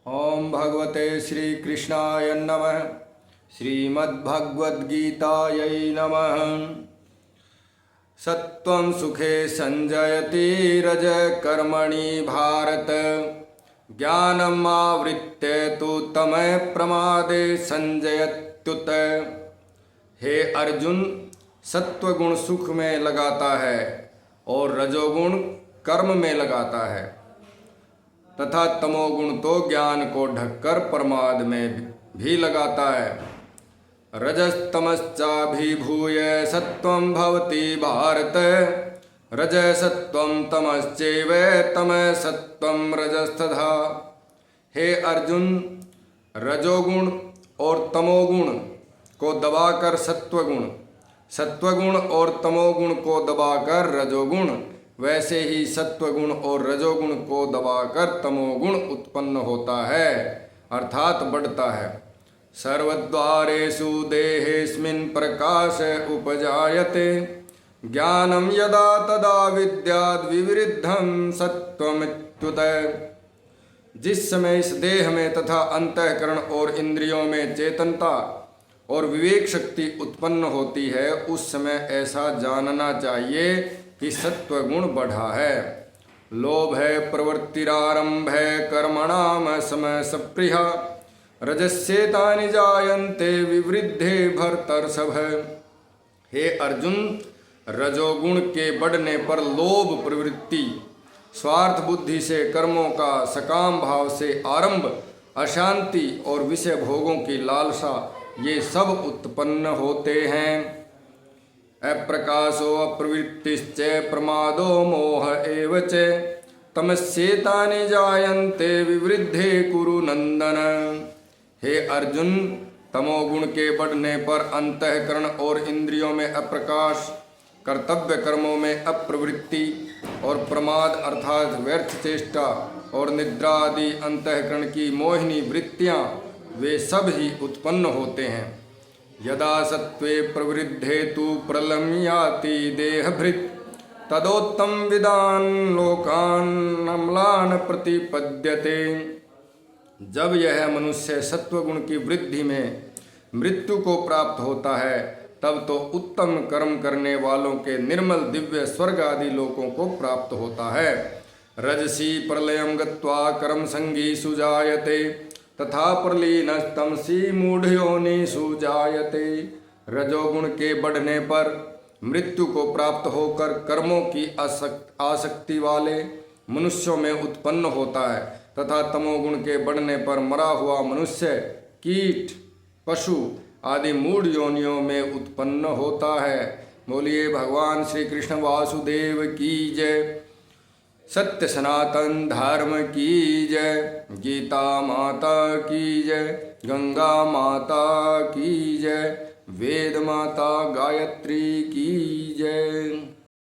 ओम भगवते श्री कृष्णाय नमः। श्रीमद्भगवद्गीतायै नमः। सत्वं सुखे संजयति रज कर्मणि भारत, ज्ञानम् आवृत्य तु तमः प्रमादे संजयत्युत। हे अर्जुन, सत्वगुण सुख में लगाता है और रजोगुण कर्म में लगाता है तथा तमोगुण तो ज्ञान को ढककर प्रमाद में भी लगाता है। रजस्तमश्चाभिभूय सत्वं भवति भारत, रजसत्वं तमश्चैव तमसत्वं रजस्तथा। हे अर्जुन, रजोगुण और तमोगुण को दबाकर सत्वगुण, सत्वगुण और तमोगुण को दबाकर रजोगुण, वैसे ही सत्वगुण और रजोगुण को दबाकर तमोगुण उत्पन्न होता है अर्थात बढ़ता है। सर्वद्वारेषु देहेऽस्मिन् प्रकाश उपजायते, ज्ञानं यदा तदा विद्याद् विवृद्धं सत्त्वमित्युत। जिस समय इस देह में तथा अंतःकरण और इंद्रियों में चेतनता और विवेक शक्ति उत्पन्न होती है, उस समय ऐसा जानना चाहिए कि सत्वगुण बढ़ा है। लोभ है प्रवृत्तिरारंभ है कर्मणाम समय सप्रिया, रजस्येतानि जायन्ते विवृद्धे भरतर्षभ। हे अर्जुन, रजोगुण के बढ़ने पर लोभ प्रवृत्ति, स्वार्थ बुद्धि से कर्मों का सकाम भाव से आरंभ, अशांति और विषय भोगों की लालसा, ये सब उत्पन्न होते हैं। अप्रकाशो अप्रवृत्तिश्च प्रमादो मोह एव च, तमस्येतानि जायन्ते विवृद्धे कुरु नंदन। हे अर्जुन, तमोगुण के बढ़ने पर अंतःकरण और इंद्रियों में अप्रकाश, कर्तव्य कर्मों में अप्रवृत्ति और प्रमाद अर्थात व्यर्थ चेष्टा और निद्रा आदि अंतःकरण की मोहिनी वृत्तियाँ, वे सब ही उत्पन्न होते हैं। यदा सत्वे प्रवृद्धे तु प्रलयं याति देहभृत्, तदोत्तम विदान लोकान् अम्लान प्रतिपद्यते। जब यह मनुष्य सत्वगुण की वृद्धि में मृत्यु को प्राप्त होता है, तब तो उत्तम कर्म करने वालों के निर्मल दिव्य स्वर्ग आदि लोकों को प्राप्त होता है। रजसी प्रलयं गत्वा कर्म संगीषु जायते, तथा प्रलीनस्तमसी मूढ़योनिषु जायते। रजोगुण के बढ़ने पर मृत्यु को प्राप्त होकर कर्मों की आसक्ति वाले मनुष्यों में उत्पन्न होता है तथा तमोगुण के बढ़ने पर मरा हुआ मनुष्य, कीट, पशु आदि मूढ़ योनियों में उत्पन्न होता है। बोलिए भगवान श्री कृष्ण वासुदेव की जय। सत्य सनातन धर्म की जय। गीता माता की जय। गंगा माता की जय। वेद माता गायत्री की जय।